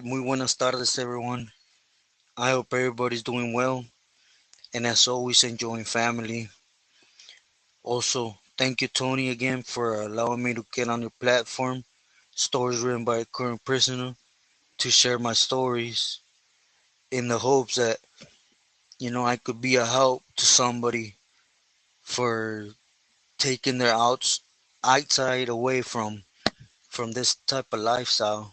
muy buenas tardes, everyone. I hope everybody's doing well, and as always, enjoying family. Also, thank you, Tony, again for allowing me to get on your platform. Stories written by a current prisoner to share my stories in the hopes that I could be a help to somebody for taking their outside away from this type of lifestyle.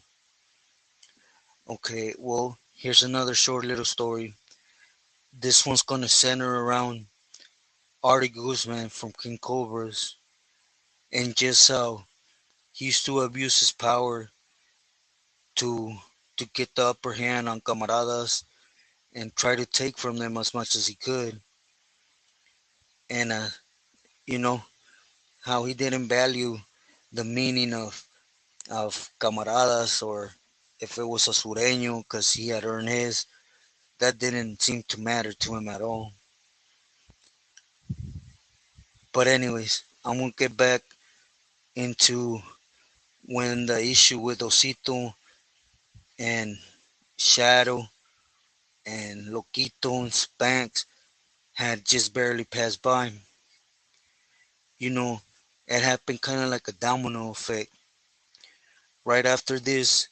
Okay, well, here's another short little story. This one's gonna center around Artie Guzman from King Cobras and just how he used to abuse his power to to get the upper hand on camaradas and try to take from them as much as he could, and you know how he didn't value the meaning of camaradas, or if it was a sureño because he had earned his, that didn't seem to matter to him at all. But anyways, I'm gonna get back into when the issue with Osito and Shadow and Loquito and Spanx had just barely passed by. You know, it happened kind of like a domino effect. Right after this,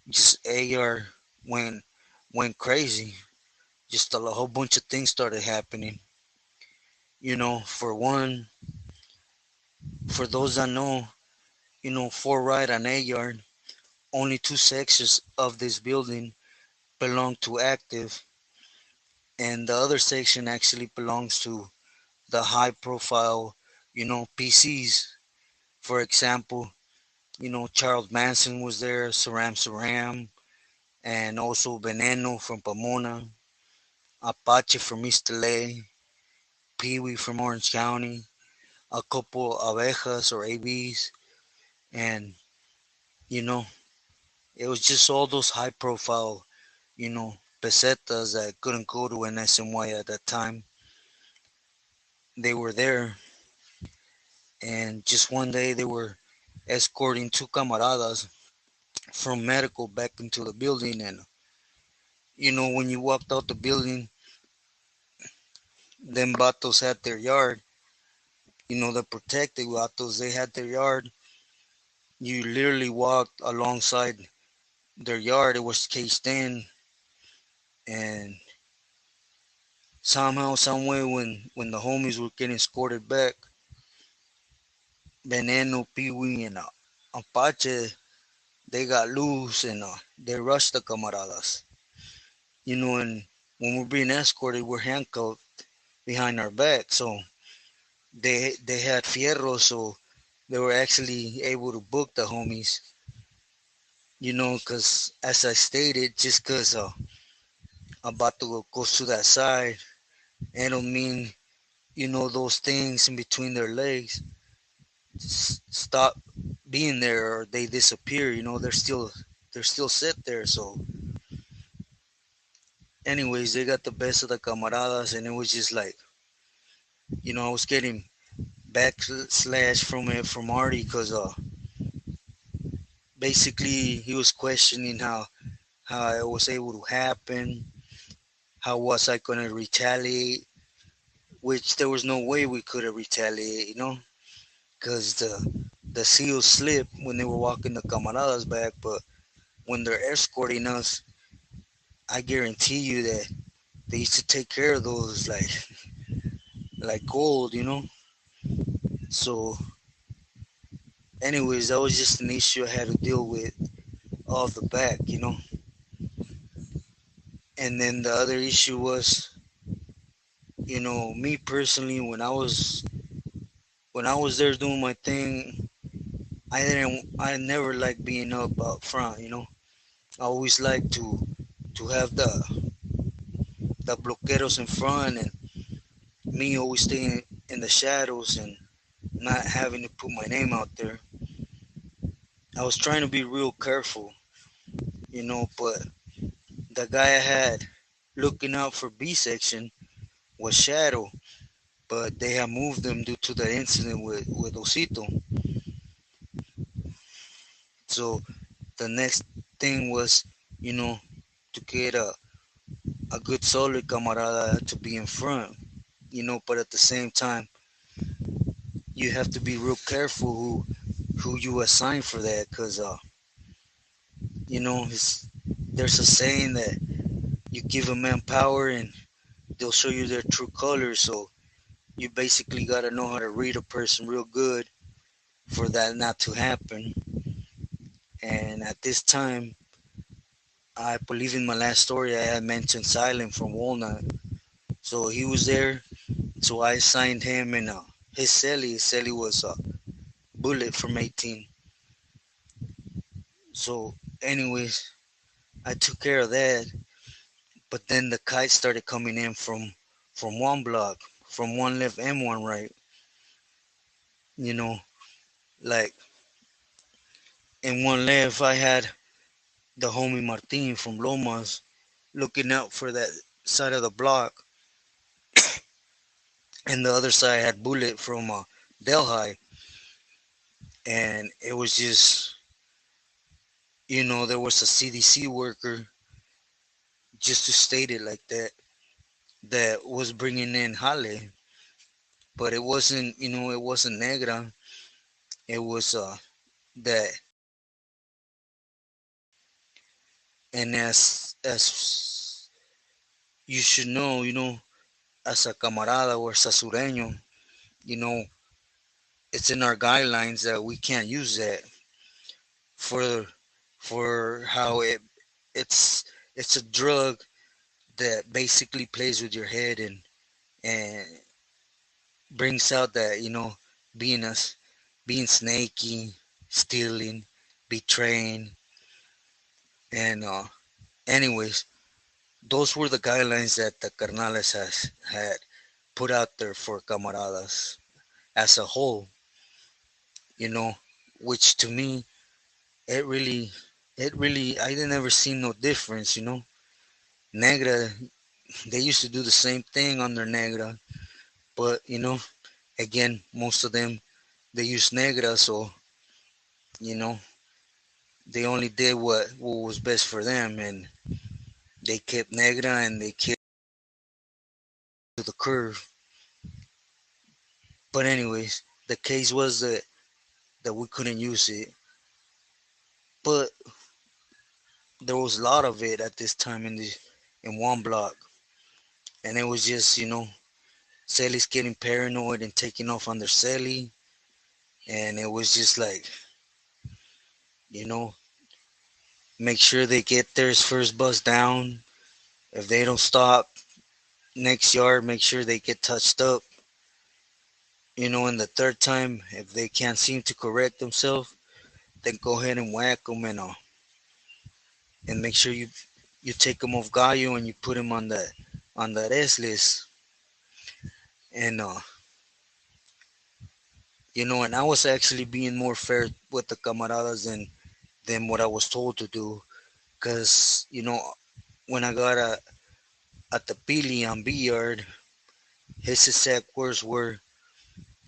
just AR went went crazy. Just a whole bunch of things started happening. For one, for those that know, for right and A yard, only two sections of this building belong to active, and the other section actually belongs to the high profile, PCs. For example, Charles Manson was there, Saram Saram, and also Veneno from Pomona, Apache from East LA, Pee Wee from Orange County, a couple Abejas or ABs, and you know, it was just all those high profile, pesetas that couldn't go to an SMY at that time. They were there, and just one day they were escorting two camaradas from medical back into the building. And when you walked out the building, them vatos had their yard. The protected vatos, they had their yard. You literally walked alongside their yard. It was cased in, and somehow, some way, when the homies were getting escorted back, Veneno, Peewee, and Apache, they got loose, and they rushed the camaradas. And when we're being escorted, we're handcuffed behind our back. So they had fierro, so they were actually able to book the homies. Because as I stated, just because about to go to that side, it don't mean those things in between their legs stop being there or they disappear. They're still sit there. So, anyways, they got the best of the camaradas, and it was just like I was getting backslash from it from Artie because basically he was questioning how it was able to happen, how was I gonna retaliate, which there was no way we could have retaliated, because the seals slipped when they were walking the camaradas back, but when they're escorting us, I guarantee you that they used to take care of those like gold. So, anyways, that was just an issue I had to deal with off the back. And then the other issue was, me personally, when I was there doing my thing, I never liked being up front. I always like to have the bloqueros in front, and me always staying in the shadows and not having to put my name out there. I was trying to be real careful, but the guy I had looking out for B section was Shadow, but they had moved him due to the incident with Osito. So the next thing was you know, to get a good solid camarada to be in front, but at the same time, you have to be real careful who you assign for that, because, there's a saying that you give a man power and they'll show you their true colors. So you basically got to know how to read a person real good for that not to happen. And at this time, I believe in my last story, I had mentioned Silent from Walnut. So he was there. So I assigned him in his celly. His celly was Bullet from 18. So, anyways, I took care of that. But then the kites started coming in from one block, from one left and one right. You know, like in one left, I had the homie Martin from Lomas looking out for that side of the block, and the other side had Bullet from Delhi. And it was just, there was a CDC worker, just to state it like that, that was bringing in Hale, but it wasn't Negra. It was that, and as you should know, as a camarada or sasureño, you know, it's in our guidelines that we can't use that for how it's it's a drug that basically plays with your head and brings out that being us being snaky, stealing, betraying, and anyways, those were the guidelines that the carnales has had put out there for camaradas as a whole, you know, which to me, it really, I didn't ever see no difference, Negra, they used to do the same thing on their Negra, but, again, most of them, they use Negra, so, you know, they only did what was best for them, and they kept Negra and they kept to the curve. But anyways, the case was that we couldn't use it, but there was a lot of it at this time in one block, and it was just Celly's getting paranoid and taking off on their Celly, and it was just like you know make sure they get theirs first bus down. If they don't stop next yard, make sure they get touched up. And the third time, if they can't seem to correct themselves, then go ahead and whack them and make sure you take them off gallo and you put them on that S list. And and I was actually being more fair with the camaradas than what I was told to do, because when I got at the Pili on B yard, his exact words were,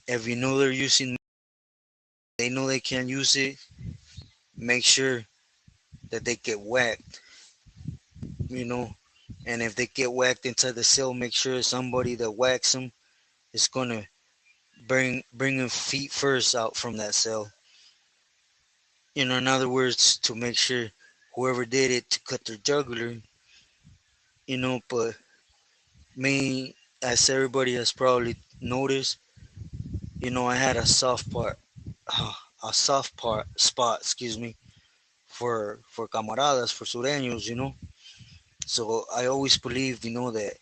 if you know they're using, they know they can't use it, make sure that they get whacked, you know. And if they get whacked inside the cell, make sure somebody that whacks them is gonna bring them feet first out from that cell. In other words, to make sure whoever did it to cut their jugular. But me, as everybody has probably noticed, I had a soft part spot, excuse me, for camaradas, for sureños. So I always believed, that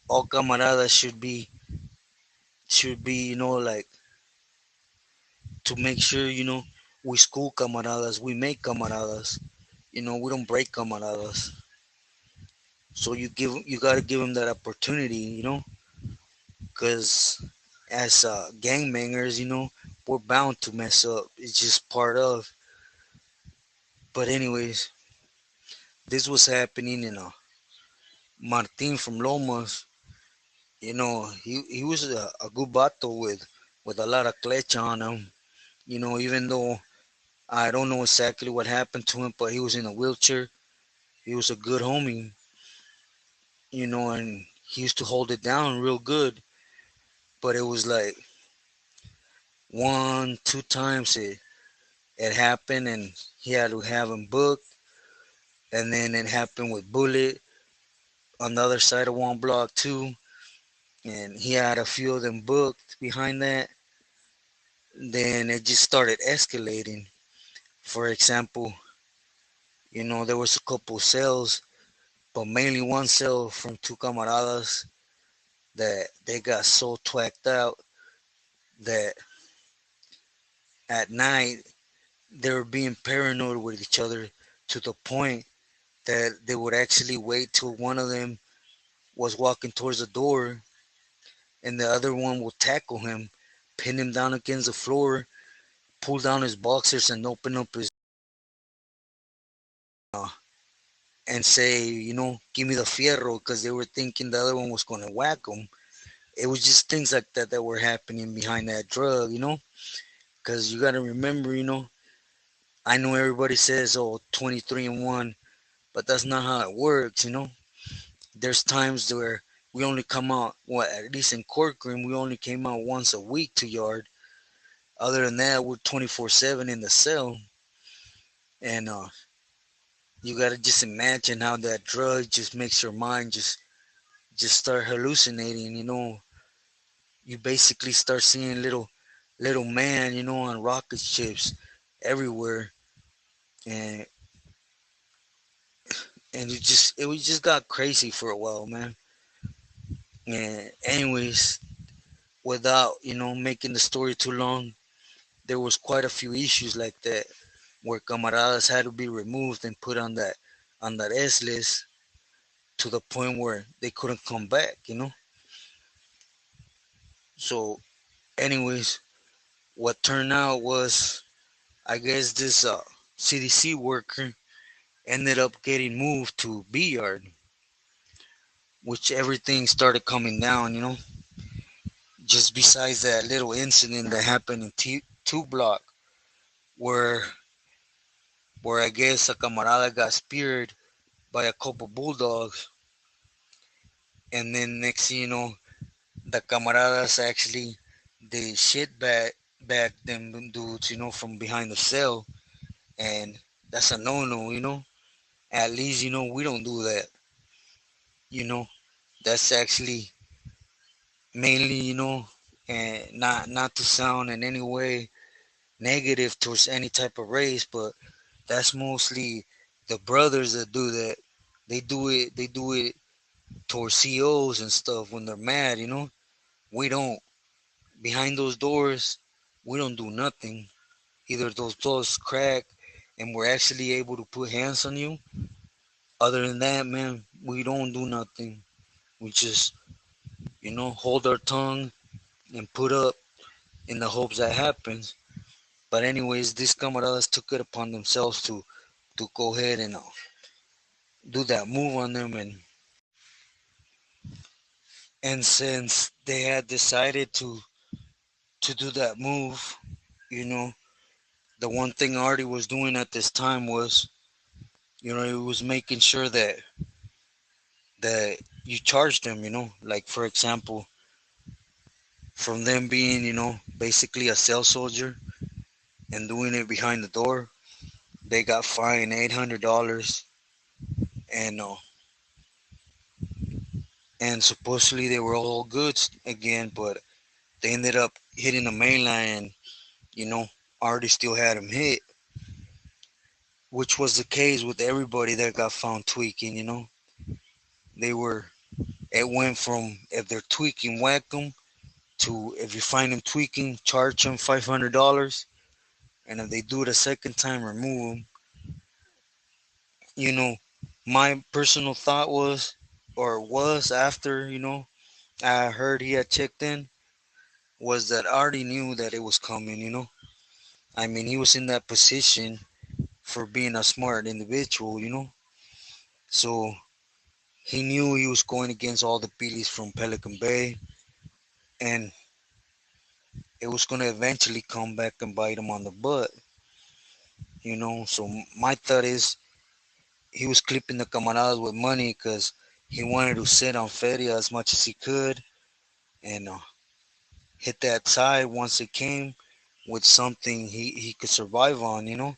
all camaradas should be, like, to make sure, we school camaradas, we make camaradas, we don't break camaradas. So you gotta give them that opportunity, because as gangbangers, we're bound to mess up. It's just part of. But anyways, this was happening in Martin from Lomas. He was a good bato with a lot of clecha on him. Even though I don't know exactly what happened to him, but he was in a wheelchair. He was a good homie, and he used to hold it down real good. But it was like one, two times it happened, and he had to have him booked. And then it happened with Bullet on the other side of one block too, and he had a few of them booked behind that. Then it just started escalating. For example, there was a couple sales, but mainly one sale from two camaradas that they got so twacked out that at night they were being paranoid with each other to the point that they would actually wait till one of them was walking towards the door and the other one would tackle him, pin him down against the floor, pull down his boxers and open up his uh, and say, give me the fierro, because they were thinking the other one was going to whack him. It was just things like that that were happening behind that drug. Because you got to remember, I know everybody says, oh, 23 and 1, but that's not how it works. There's times where we only come out, at least in courtroom, we only came out once a week to yard. Other than that, we're 24/7 in the cell. And you got to just imagine how that drug just makes your mind just start hallucinating. You basically start seeing little man, on rocket ships everywhere. And and it just got crazy for a while, man. And anyways, without making the story too long, there was quite a few issues like that where camaradas had to be removed and put on that S list, to the point where they couldn't come back. So anyways, what turned out was, I guess, this CDC worker ended up getting moved to B yard, which everything started coming down. Just besides that little incident that happened in two block, where I guess a camarada got speared by a couple bulldogs, and then next thing you know, the camaradas actually they shit back them dudes, from behind the cell, and that's a no. At least we don't do that. You know that's actually mainly, and not to sound in any way negative towards any type of race, but that's mostly the brothers that do that. They do it towards COs and stuff when they're mad. We don't. Behind those doors, we don't do nothing. Either those doors crack and we're actually able to put hands on you. Other than that, man, we don't do nothing. We just, hold our tongue and put up in the hopes that happens. But anyways, these camaradas took it upon themselves to go ahead and do that move on them, and since they had decided to do that move, you know, the one thing Artie was doing at this time was, he was making sure that you charged them, like for example, from them being, basically a cell soldier and doing it behind the door, they got fined $800, and supposedly they were all good again, but they ended up hitting the main line, and you know Artie still had him hit, which was the case with everybody that got found tweaking. They were it went from, if they're tweaking, whack them, to if you find them tweaking, charge them $500, and if they do it a second time, remove them. You know, my personal thought was after I heard he had checked in, was that Artie knew that it was coming. I mean, he was in that position for being a smart individual. So he knew he was going against all the Billies from Pelican Bay, and it was going to eventually come back and bite him on the butt. So my thought is he was clipping the camaradas with money because he wanted to sit on feria as much as he could and hit that side once it came with something he could survive on.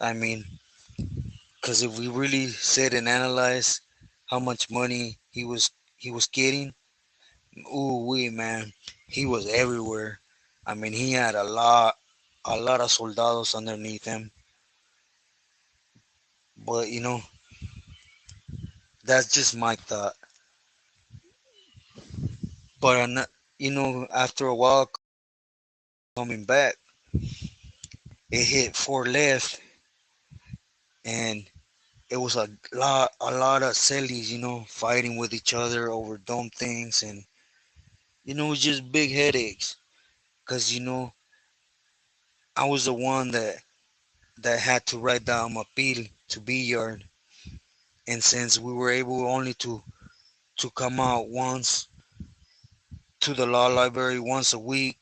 I mean, because if we really sit and analyze how much money he was getting, ooh wee man, he was everywhere. I mean, he had a lot of soldados underneath him. But that's just my thought. But after a while coming back, it hit four left, and it was a lot of cellies, fighting with each other over dumb things, and it was just big headaches. Cause I was the one that had to write down my appeal to B yard, and since we were able only to come out once to the law library once a week,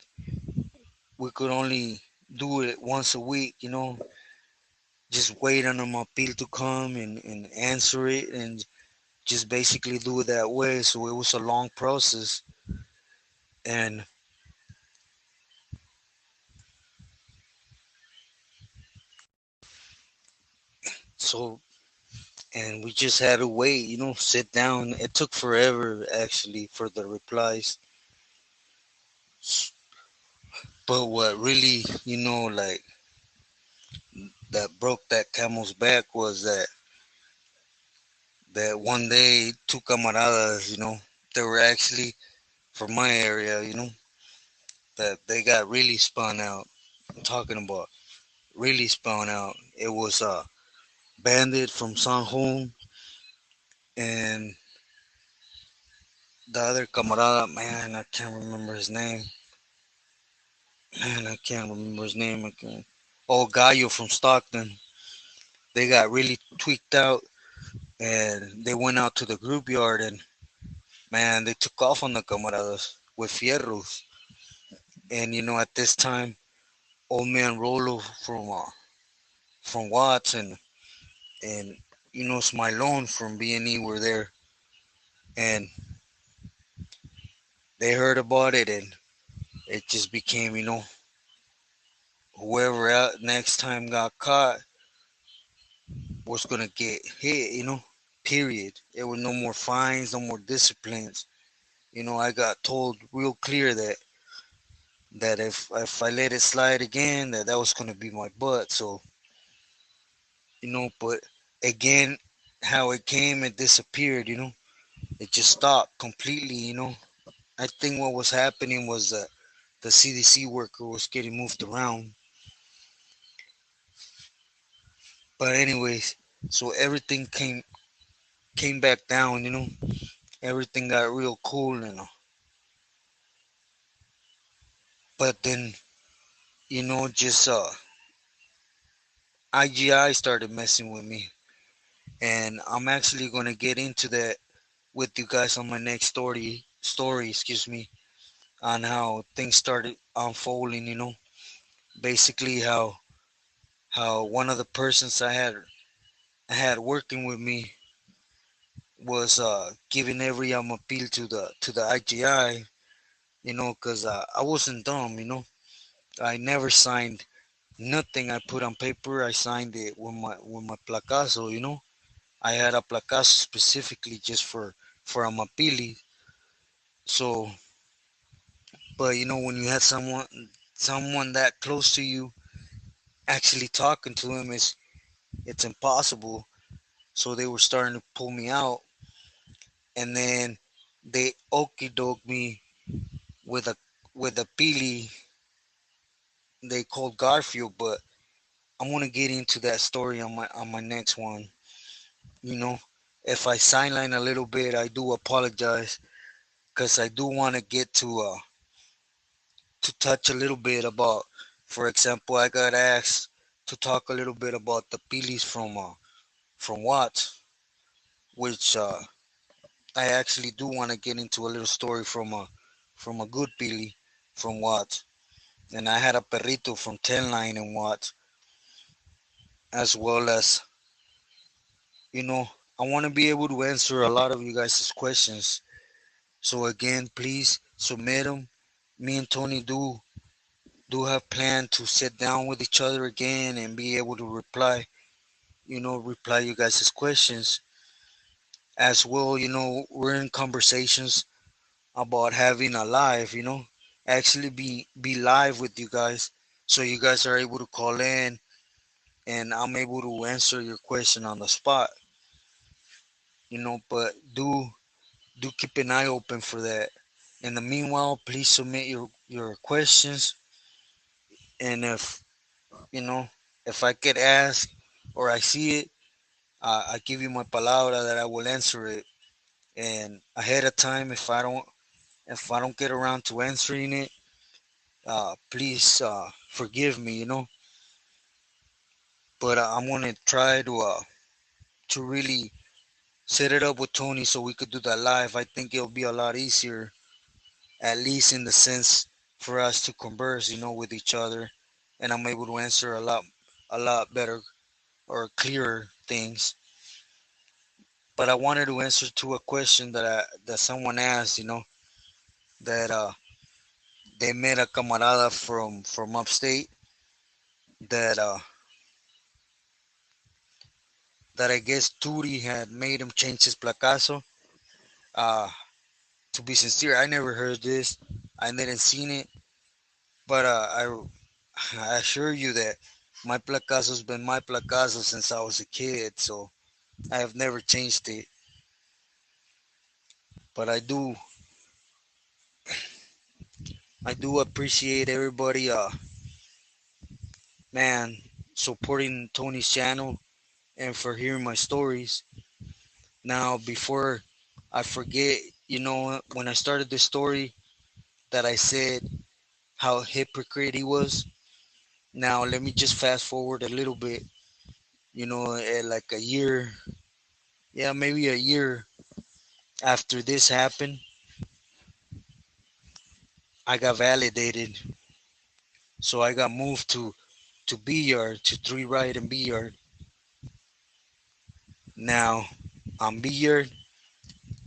we could only do it once a week. Just wait on my appeal to come and answer it, and just basically do it that way. So it was a long process, and so and we just had to wait, sit down. It took forever actually for the replies. But what really, like that broke that camel's back was that one day two camaradas, they were actually from my area, that they got really spun out. I'm talking about really spun out. It was a bandit from San Juan and the other camarada, man, I can't remember his name. Man, I can't remember his name. I can Oh, Gallo from Stockton. They got really tweaked out and they went out to the group yard and man, they took off on the camaradas with fierros. And at this time, old man Rolo from Watts and Smilone from B&E were there, and they heard about it, and it just became, whoever out next time got caught was gonna get hit, period. There were no more fines, no more disciplines. I got told real clear that if I let it slide again, that was gonna be my butt. So but again, how it came and disappeared, it just stopped completely. I think what was happening was that the CDC worker was getting moved around. But anyways, so everything came back down. Everything got real cool, but then just IGI started messing with me, and I'm actually gonna get into that with you guys on my next story, excuse me, on how things started unfolding. Basically how one of the persons I had working with me was giving every appeal to the IGI, because I wasn't dumb. I never signed nothing I put on paper. I signed it with my placazo. I had a placazo specifically just for a mapili. So, but when you had someone that close to you, actually talking to him it's impossible. So they were starting to pull me out, and then they okey doke me with a pili they called Garfield. But I'm gonna get into that story on my next one. You know, if I sideline a little bit, I do apologize because I do want to get to touch a little bit about. For example, I got asked to talk a little bit about the pilis from Watts, which I actually do want to get into a little story from a good pili from Watts. And I had a perrito from 10 line in Watts. as well as, you know, I want to be able to answer a lot of you guys' questions. So again, please submit them. Me and Tony do have planned to sit down with each other again and be able to reply you guys' questions as well. We're in conversations about having a live, actually be live with you guys, so you guys are able to call in and I'm able to answer your question on the spot. But do keep an eye open for that. In the meanwhile, please submit your questions, and you know if I get asked or I see it, I give you my palabra that I will answer it. And ahead of time, if I don't get around to answering it, please forgive me. But I'm gonna try to really set it up with Tony so we could do that live. I think it'll be a lot easier, at least in the sense for us to converse, with each other, and I'm able to answer a lot better or clearer things. But I wanted to answer to a question that someone asked, that they met a camarada from upstate that that I guess Turi had made him change his placazo. Uh, to be sincere, I never heard this. I didn't seen it, but I assure you that my placazo's been my placazo since I was a kid, so I have never changed it. But I do appreciate everybody, man, supporting Tony's channel and for hearing my stories. Now, before I forget, when I started this story, that I said how hypocrite he was. Now, let me just fast forward a little bit. Like a year, yeah, maybe a year after this happened, I got validated. So I got moved to B yard, to 3 right and B yard. Now, on B yard,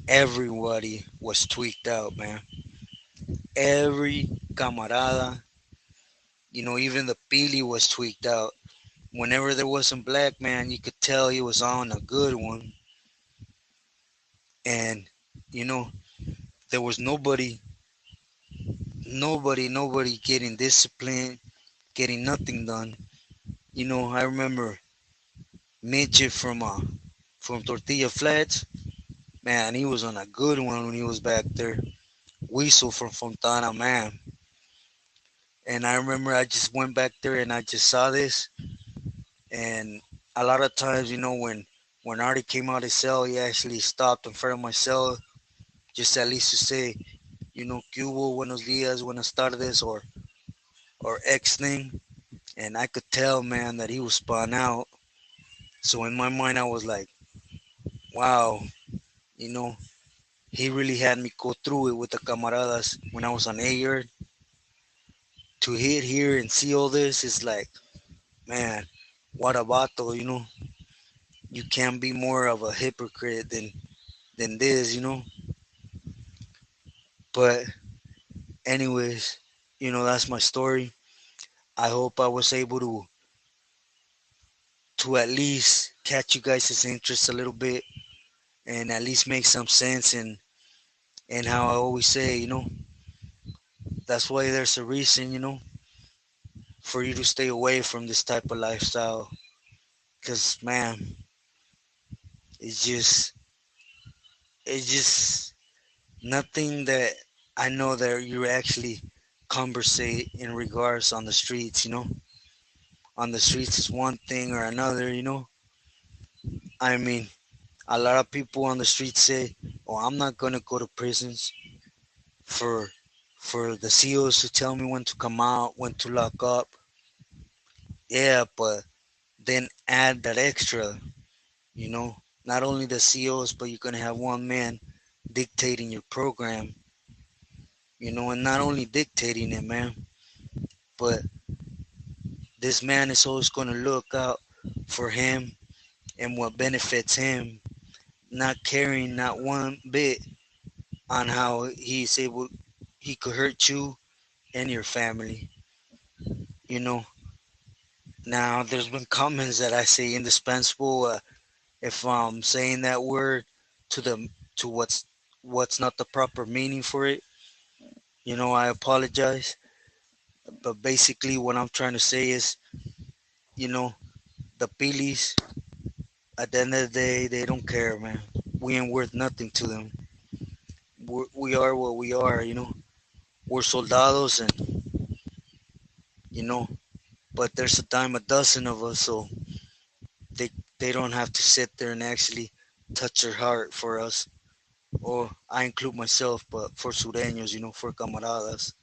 everybody was tweaked out, man. Every camarada, even the Pili was tweaked out. Whenever there was some black man, you could tell he was on a good one. And, you know, there was nobody getting disciplined, getting nothing done. I remember Midget from Tortilla Flats. Man, he was on a good one when he was back there. Weasel from Fontana, man. And I remember I just went back there and I just saw this. And a lot of times, when Artie came out of his cell, he actually stopped in front of my cell just at least to say, "Que hubo, buenos días, buenas tardes," or X thing. And I could tell, man, that he was spun out. So in my mind, I was like, wow, you know, he really had me go through it with the camaradas when I was on A yard. To hit here and see all this is like, man, what a vato, You can't be more of a hypocrite than this, But anyways, that's my story. I hope I was able to at least catch you guys' interest a little bit and at least make some sense. And how I always say, that's why there's a reason, for you to stay away from this type of lifestyle. Cause man, it's just it's just nothing that I know that you actually conversate in regards on the streets. On the streets is one thing or another. I mean, a lot of people on the streets say, "Oh, I'm not gonna go to prisons for the COs to tell me when to come out, when to lock up." Yeah, but then add that extra, not only the COs, but you're gonna have one man dictating your program, and not only dictating it, man, but this man is always gonna look out for him and what benefits him, not caring not one bit on how he's able he could hurt you and your family. You know, now there's been comments that I say indispensable. If I'm saying that word to the to what's not the proper meaning for it, I apologize. But basically, what I'm trying to say is, you know, the Pilis at the end of the day, they don't care, man. We ain't worth nothing to them. We are what we are, We're soldados, and you know, but there's a dime a dozen of us, so they they don't have to sit there and actually touch their heart for us. Or I include myself, but for sureños, for camaradas.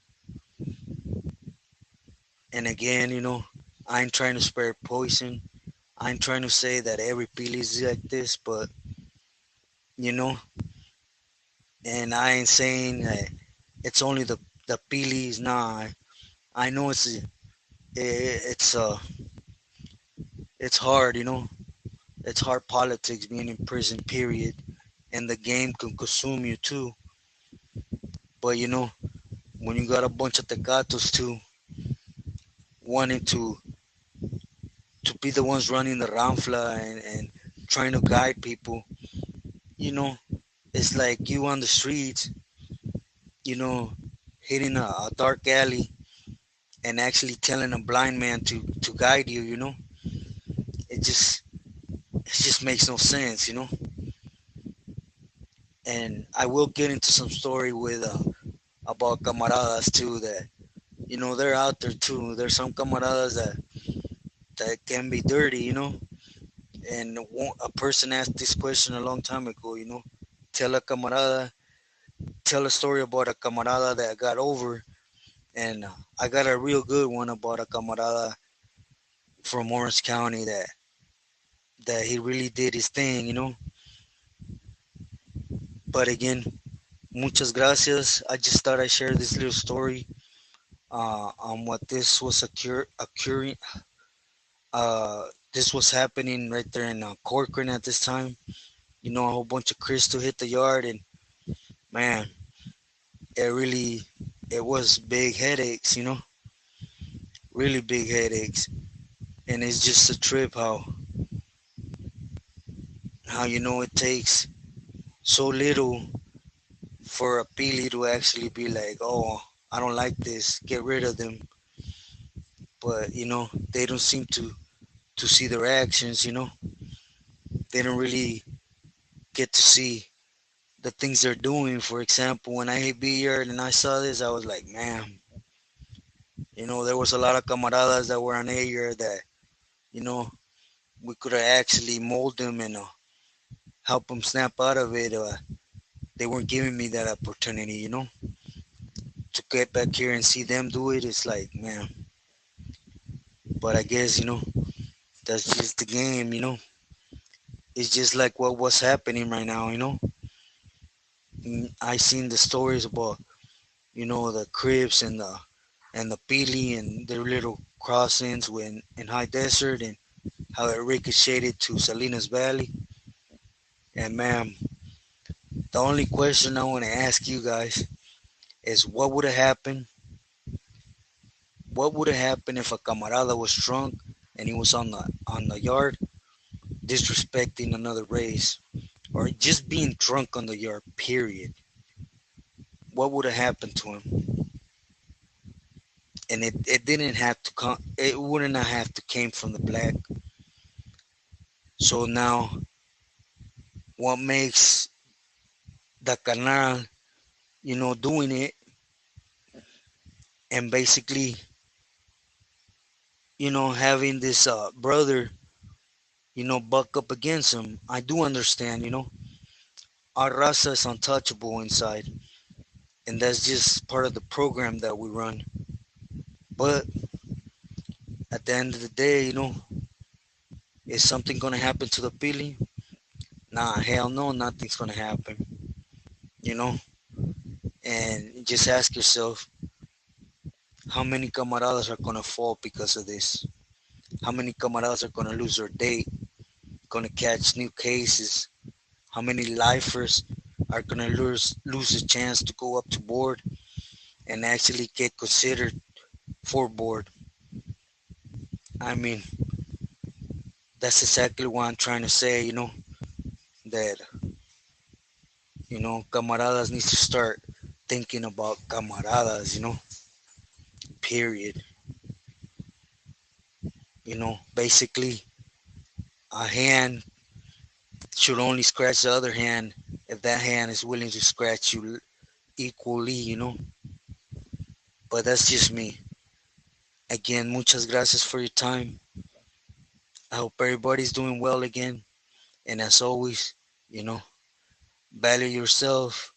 And again, I ain't trying to spare poison. I ain't trying to say that every pili is like this, but you know, and I ain't saying that it's only the pilis. Nah, I know it's it's hard, It's hard politics being in prison, period. And the game can consume you too. But when you got a bunch of tecatos too, wanting to be the ones running the ranfla and trying to guide people, you know, it's like you on the streets, you know, hitting a dark alley and actually telling a blind man to guide you, It just makes no sense, And I will get into some story with about camaradas too that they're out there too. There's some camaradas that can be dirty, And a person asked this question a long time ago, Tell a camarada, tell a story about a camarada that got over. And I got a real good one about a camarada from Orange County that he really did his thing, But again, muchas gracias. I just thought I'd share this little story on what this was occurring. This was happening right there in Corcoran at this time. A whole bunch of crystal hit the yard, and man, it really it was big headaches, really big headaches. And it's just a trip how it takes so little for a pili to actually be like, oh, I don't like this, get rid of them. But they don't seem to see their actions. They don't really get to see the things they're doing. For example, when I hit beer and I saw this, I was like, man, there was a lot of camaradas that were on air that you know we could have actually mold them and help them snap out of it. They weren't giving me that opportunity, to get back here and see them do it. It's like, man, but I guess that's just the game. It's just like what was happening right now. I seen the stories about the cribs and the pili and their little crossings when in high desert and how it ricocheted to Salinas Valley. And man, the only question I want to ask you guys is what would have happened? What would have happened if a camarada was drunk and he was on the yard disrespecting another race or just being drunk on the yard? Period. What would have happened to him? And it didn't have to come. It wouldn't have to came from the black. So now, what makes the canal, doing it and basically, having this brother, buck up against him? I do understand, our raza is untouchable inside, and that's just part of the program that we run. But at the end of the day, is something gonna happen to the Pili? Nah, hell no, nothing's gonna happen. You know, and just ask yourself how many camaradas are gonna fall because of this. How many camaradas are gonna lose their date, gonna catch new cases? How many lifers are gonna lose a chance to go up to board and actually get considered for board? I mean, that's exactly what I'm trying to say, that, camaradas needs to start thinking about camaradas, period. Basically, a hand should only scratch the other hand if that hand is willing to scratch you equally, But that's just me. Again, muchas gracias for your time. I hope everybody's doing well again. And as always, you know, value yourself,